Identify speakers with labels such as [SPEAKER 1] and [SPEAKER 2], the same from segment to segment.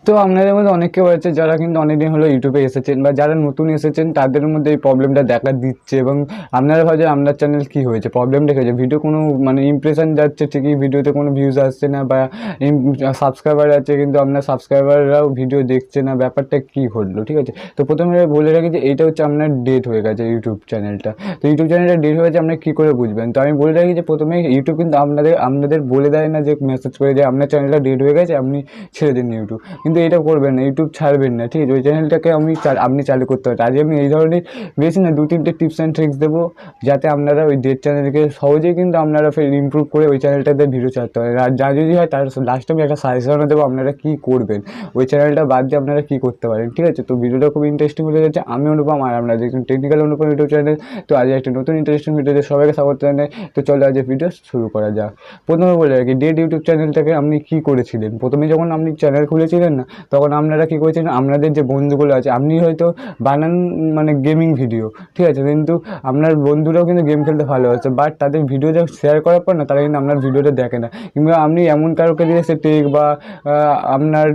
[SPEAKER 1] তো আপনাদের মধ্যে অনেকে রয়েছে যারা কিন্তু অনেকদিন হলো ইউটিউবে এসেছেন বা যারা নতুন এসেছেন তাদের মধ্যে এই প্রবলেমটা দেখা দিচ্ছে এবং আপনারা ভাবছেন আপনার চ্যানেল কী হয়েছে, প্রবলেমটা কী হয়েছে, ভিডিও কোনো মানে ইমপ্রেশন যাচ্ছে ঠিকই, ভিডিওতে কোনো ভিউজ আসছে না বা সাবস্ক্রাইবার আছে কিন্তু আপনার সাবস্ক্রাইবাররাও ভিডিও দেখছে না, ব্যাপারটা কী ঘটলো? ঠিক আছে, তো প্রথমে বলে রাখি যে এইটা হচ্ছে আপনার ডেট হয়ে গেছে ইউটিউব চ্যানেলটা। তো ইউটিউব চ্যানেলটা ডেট হয়ে গেছে, আপনারা কী করে বুঝবেন? তো আমি বলে রাখি যে প্রথমে ইউটিউব কিন্তু আপনাদের বলে দেয় না যে মেসেজ করে যে আপনার চ্যানেলটা ডেট হয়ে গেছে, আপনি ছেড়ে দিন ইউটিউব, কিন্তু এটা করবেন না, ইউটিউব ছাড়বেন না, ঠিক আছে? ওই চ্যানেলটাকে আপনি চালু করতে পারেন। আজকে আমি এই ধরনের বেশি না 2-3টে টিপস অ্যান্ড ট্রিক্স দেবো, যাতে আপনারা ওই ডেট চ্যানেলকে সহজেই কিন্তু আপনারা ফের ইমপ্রুভ করে ওই চ্যানেলটাতে ভিডিও ছাড়তে পারেন। আর যা যদি হয় তার লাস্টে আমি একটা সাজেশনও দেবো আপনারা কী করবেন, ওই চ্যানেলটা বাদ দিয়ে আপনারা কী করতে পারেন, ঠিক আছে? তো ভিডিওটা খুব ইন্টারেস্টিং হতে যাচ্ছে। আমি অনুপম, আর আপনারা দেখুন টেকনিক্যাল অনুপম ইউটিউব চ্যানেল। তো আজ একটা নতুন ইন্টারেস্টিং ভিডিওতে সবাইকে স্বাগত জানাই। তো চলো আজকে ভিডিও শুরু করা যাক। প্রথমে বলে রাখি, ডেট ইউটিউব চ্যানেলটাকে আপনি কী করেছিলেন? প্রথমে যখন আপনি চ্যানেল খুলেছিলেন না, তখন আপনারা কী করেছিলেন, আপনাদের যে বন্ধুগুলো আছে, আপনি হয়তো বানান মানে গেমিং ভিডিও, ঠিক আছে, কিন্তু আপনার বন্ধুরাও কিন্তু গেম খেলতে ভালোবাসে, বাট তাদের ভিডিওটা শেয়ার করার পর না তারা কিন্তু আপনার ভিডিওটা দেখে না, কিংবা আপনি এমন কাউকে দিয়ে সে টেক বা আপনার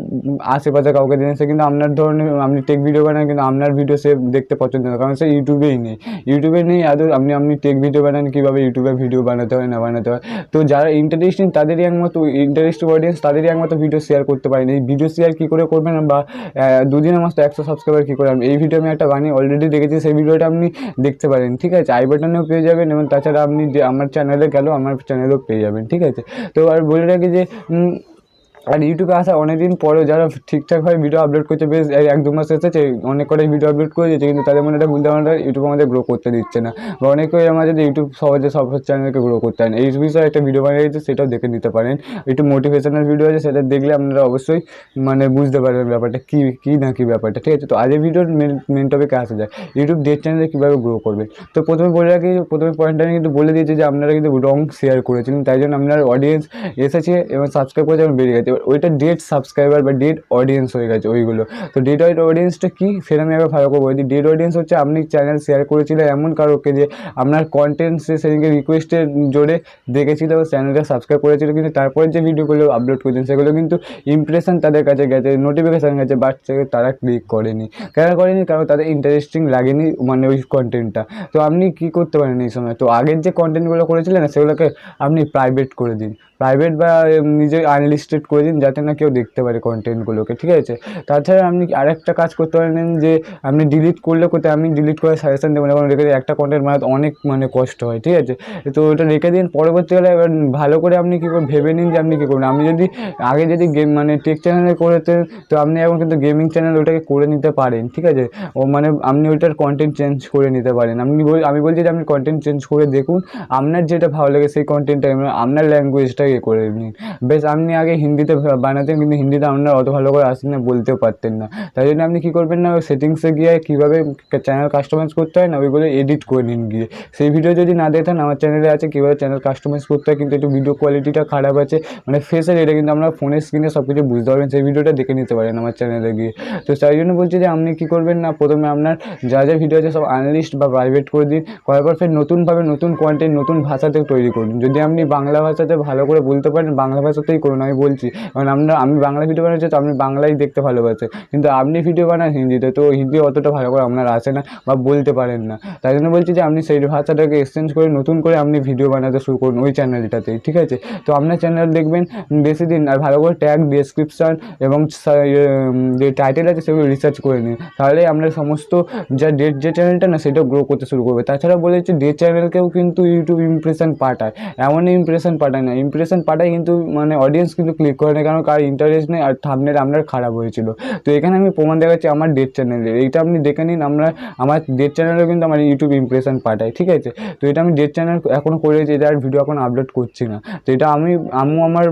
[SPEAKER 1] আশেপাশে কাউকে দিয়ে সে কিন্তু আপনার ধরনের আপনি টেক ভিডিও বানান, কিন্তু আপনার ভিডিও সে দেখতে পছন্দ করে, কারণ সে ইউটিউবেই নেই আদৌ আপনি টেক ভিডিও বানান, কীভাবে ইউটিউবে ভিডিও বানাতে হয় না বানাতে হয়। তো যারা ইন্টারেস্টিং তাদেরই একমাত্র ইন্টারেস্টিং অডিয়েন্স তাদেরই একমাত্র ভিডিও শেয়ার করতে পারেন। এই ভিডিও শেয়ার কী করে করবেন বা দুদিনের মাত্র 100 সাবস্ক্রাইবার কী করে, এই ভিডিও আমি একটা বানিয়ে অলরেডি দেখেছি, সেই ভিডিওটা আপনি দেখতে পারেন, ঠিক আছে? আই বাটনেও পেয়ে যাবেন এবং তাছাড়া আপনি যে আমার চ্যানেলে গেলেও আমার চ্যানেলেও পেয়ে যাবেন, ঠিক আছে? তো আর বলে রাখি যে আর ইউটিউবে আসা অনেকদিন পরেও যারা ঠিকঠাকভাবে ভিডিও আপলোড করছে, বেশ 1-2 মাস এসেছে, অনেক কটাই ভিডিও আপলোড করে দিয়েছে, কিন্তু তাদের মনে একটা ভুল ধারণা ইউটিউব আমাদের গ্রো করতে দিচ্ছে না, বা অনেকেই আমাদের ইউটিউব সহজে সব চ্যানেলকে গ্রো করতে হয় না। এই বিষয়ে একটা ভিডিও বানিয়ে দিয়েছে, সেটাও দেখে নিতে পারেন। একটু মোটিভেশনাল ভিডিও আছে, সেটা দেখলে আপনারা অবশ্যই মানে বুঝতে পারবেন ব্যাপারটা কী না কী ব্যাপারটা, ঠিক আছে? তো আজকের ভিডিওর মেন টপিকে আসা যায়, ইউটিউব ডেট চ্যানেলে কীভাবে গ্রো করবেন। তো প্রথমে বলে রাখি, প্রথমে পয়েন্টটা আমি কিন্তু বলে দিয়েছি যে আপনারা কিন্তু রং শেয়ার করেছিলেন, তাই জন্য আপনার অডিয়েন্স এসেছে এবং সাবস্ক্রাইব করেছে এবং বেড়ে গেছে। ওইটা ডেট সাবস্ক্রাইবার বা ডেট অডিয়েন্স হয়ে গেছে ওইগুলো। তো ডেট অডিয়েন্সটা কী, সেটা আমি আবার ভালো করে বলে দিই। ডেট অডিয়েন্স হচ্ছে আপনি চ্যানেল শেয়ার করেছিলেন এমন কারোকে যে আপনার কন্টেন্ট সে সেদিনকে রিকোয়েস্টের জোরে দেখেছিল এবং চ্যানেলটা সাবস্ক্রাইব করেছিল, কিন্তু তারপরে যে ভিডিওগুলো আপলোড করেছেন সেগুলো কিন্তু ইমপ্রেশন তাদের কাছে গেছে, নোটিফিকেশান গেছে, বাট তারা ক্লিক করেনি। কেন করেনি? কারণ তাদের ইন্টারেস্টিং লাগেনি মানে ওই কন্টেন্টটা। তো আপনি কী করতে পারেন এই সময়, তো আগের যে কন্টেন্টগুলো করেছিলেন না সেগুলোকে আপনি প্রাইভেট করে দিন, প্রাইভেট বা নিজে আনলিস্টেড করে দিন, যাতে না কেউ দেখতে পারে কন্টেন্টগুলোকে, ঠিক আছে? তাছাড়া আপনি আরেকটা কাজ করতে পারেন যে আপনি ডিলিট করলে কোথায়, আমি ডিলিট করে সাজেশন দেবো না, কারণ রেখে দিন একটা কন্টেন্ট বানাতে অনেক মানে কষ্ট হয়, ঠিক আছে? তো ওটা রেখে দিন, পরবর্তীকালে এবার ভালো করে আপনি কী করে ভেবে নিন যে আপনি কী করবেন। আপনি যদি আগে যদি গেম মানে টেক চ্যানেলে করেছেন, তো আপনি এখন কিন্তু গেমিং চ্যানেল ওটাকে করে নিতে পারেন, ঠিক আছে? ও মানে আপনি ওইটার কন্টেন্ট চেঞ্জ করে নিতে পারেন। আমি বলছি যে আপনি কন্টেন্ট চেঞ্জ করে দেখুন, আপনার যেটা ভালো লাগে সেই কন্টেন্টটা আপনার ল্যাঙ্গুয়েজটা করে নিন। বেশ, আপনি আগে হিন্দিতে বানাতেন, কিন্তু হিন্দিতে আপনার অত ভালো করে আসেন না, বলতেও পারতেন না, তাই জন্য আপনি কী করবেন না, সেটিংসে গিয়ে কীভাবে চ্যানেল কাস্টমাইজ করতে হয় না ওইগুলো এডিট করে নিন গিয়ে। সেই ভিডিও যদি না দেখেন, আমার চ্যানেলে আছে কীভাবে চ্যানেল কাস্টমাইজ করতে হয়, কিন্তু একটু ভিডিও কোয়ালিটিটা খারাপ আছে, মানে ফেসের এটা কিন্তু আমরা ফোনের স্ক্রিনে সব কিছু বুঝতে পারবেন, সেই ভিডিওটা দেখে নিতে পারেন আমার চ্যানেলে গিয়ে। তো তাই জন্য বলছি যে আপনি কী করবেন না, প্রথমে আপনার যা ভিডিও আছে সব আনলিস্ট বা প্রাইভেট করে দিন, করার পর ফের নতুনভাবে নতুন কন্টেন্ট নতুন ভাষাতে তৈরি করুন। যদি আপনি বাংলা ভাষাতে ভালো করে বলতে পারেন, বাংলা ভাষাতেই করুন আমি বলছি, কারণ আমি বাংলা ভিডিও বানাচ্ছি, তো আপনি বাংলাই দেখতে ভালোবাসেন, কিন্তু আপনি ভিডিও বানান হিন্দিতে, তো হিন্দি অতটা ভালো করে আপনার আসে না বা বলতে পারেন না, তাই জন্য বলছি যে আপনি সেই ভাষাটাকে এক্সচেঞ্জ করে নতুন করে আপনি ভিডিও বানাতে শুরু করুন ওই চ্যানেলটাতেই, ঠিক আছে? তো আপনার চ্যানেল দেখবেন বেশি দিন, আর ভালো করে ট্যাগ, ডেসক্রিপশান এবং যে টাইটেল আছে সেগুলো রিসার্চ করে নিন, তাহলে আপনার সমস্ত যে চ্যানেলটা না সেটাও গ্রো করতে শুরু করবে। তাছাড়া বলেছি ডেট চ্যানেলকেও কিন্তু ইউটিউব ইমপ্রেশন পাঠায়, এমন ইমপ্রেশন পাঠায় না, ইমপ্রেশন পাঠায় কিন্তু মানে অডিয়েন্স কিন্তু ক্লিক করে না, কারণ কার ইন্টারেস্ট নেই, আর থাম্বনেল আপনার খারাপ হয়েছিল। তো এখানে আমি প্রমাণ দেখাচ্ছি আমার ডেট চ্যানেলের, এইটা আপনি দেখে নিন, আমার ডেট চ্যানেলেও কিন্তু আমার ইউটিউব ইমপ্রেশন পাঠায়, ঠিক আছে? তো এটা আমি ডেট চ্যানেল এখনও করেছি, এটা আর ভিডিও এখন আপলোড করছি না। তো এটা আমার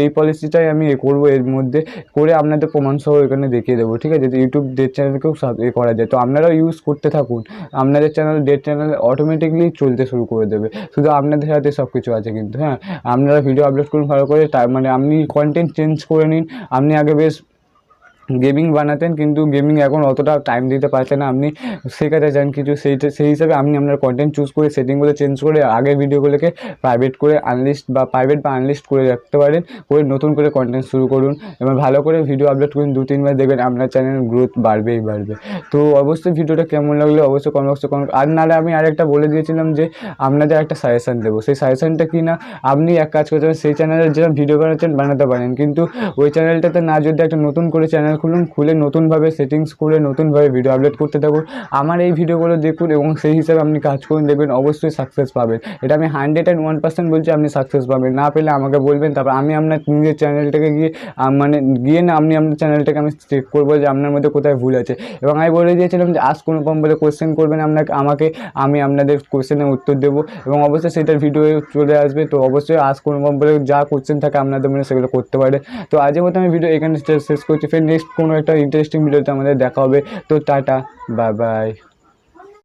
[SPEAKER 1] এই পলিসিটাই আমি করবো, এর মধ্যে করে আপনাদের প্রমাণ সহ এখানে দেখিয়ে দেবো, ঠিক আছে? তো ইউটিউব ডেট চ্যানেলকেও করা যায়, তো আপনারাও ইউজ করতে থাকুন, আপনাদের চ্যানেল ডেট চ্যানেল অটোমেটিকলি চলতে শুরু করে দেবে, শুধু আপনাদের হাতে সব কিছু আছে কিন্তু। হ্যাঁ, আপনারা ভিডিও আপলোড করুন ভালো করে, তার মানে আপনি কন্টেন্ট চেঞ্জ করে নিন, আপনি আগে বেশ গেমিং বানাতেন, কিন্তু গেমিং এখন অতটা টাইম দিতে পারছে না, আপনি শেখাতে চান কিছু, সেই হিসাবে আপনি আপনার কন্টেন্ট চুজ করে সেটিংগুলো চেঞ্জ করে আগের ভিডিওগুলোকে প্রাইভেট করে আনলিস্ট করে রাখতে পারেন, করে নতুন করে কন্টেন্ট শুরু করুন এবং ভালো করে ভিডিও আপলোড করুন। 2-3 বার দেখবেন আপনার চ্যানেল গ্রোথ বাড়বেই বাড়বে। তো অবশ্যই ভিডিওটা কেমন লাগলো অবশ্যই কমেন্ট বক্সে কমেন্ট, আর নাহলে আমি আরেকটা বলে দিয়েছিলাম যে আপনাদের একটা সাজেশান দেবো। সেই সাজেশানটা কি না, আপনি এক কাজ করতে পারেন, সেই চ্যানেলের যেরকম ভিডিও বানাচ্ছেন বানাতে পারেন, কিন্তু ওই চ্যানেলটাতে না যদি একটা নতুন করে চ্যানেল খুলে নতুনভাবে সেটিংস করে নতুনভাবে ভিডিও আপলোড করতে থাকুন, আমার এই ভিডিওগুলো দেখুন এবং সেই হিসাবে আপনি কাজ করুন, দেখবেন অবশ্যই সাকসেস পাবেন। এটা আমি 101% বলছি, আপনি সাকসেস পাবেন। না পেলে আমাকে বলবেন, তারপর আমি আপনার নিজের চ্যানেলটাকে গিয়ে না আপনি আপনার চ্যানেলটাকে আমি চেক করবো যে আপনার মধ্যে কোথায় ভুল আছে। এবং আমি বলে দিয়েছিলাম যে আজ কোনো কম বলে কোয়েশ্চেন করবেন আমাকে, আমি আপনাদের কোয়েশ্চেনের উত্তর দেবো এবং অবশ্যই সেটার ভিডিও চলে আসবে। তো অবশ্যই আজ কোনো কম বলে যা কোয়েশ্চেন থাকে আপনাদের মনে সেগুলো করতে পারে। তো আজের মতো আমি ভিডিও এখানে শেষ করছি, ফের নেক্সট কোনো একটা ইন্টারেস্টিং ভিডিওতে আমাদের দেখা হবে। তো টাটা, বাই বাই।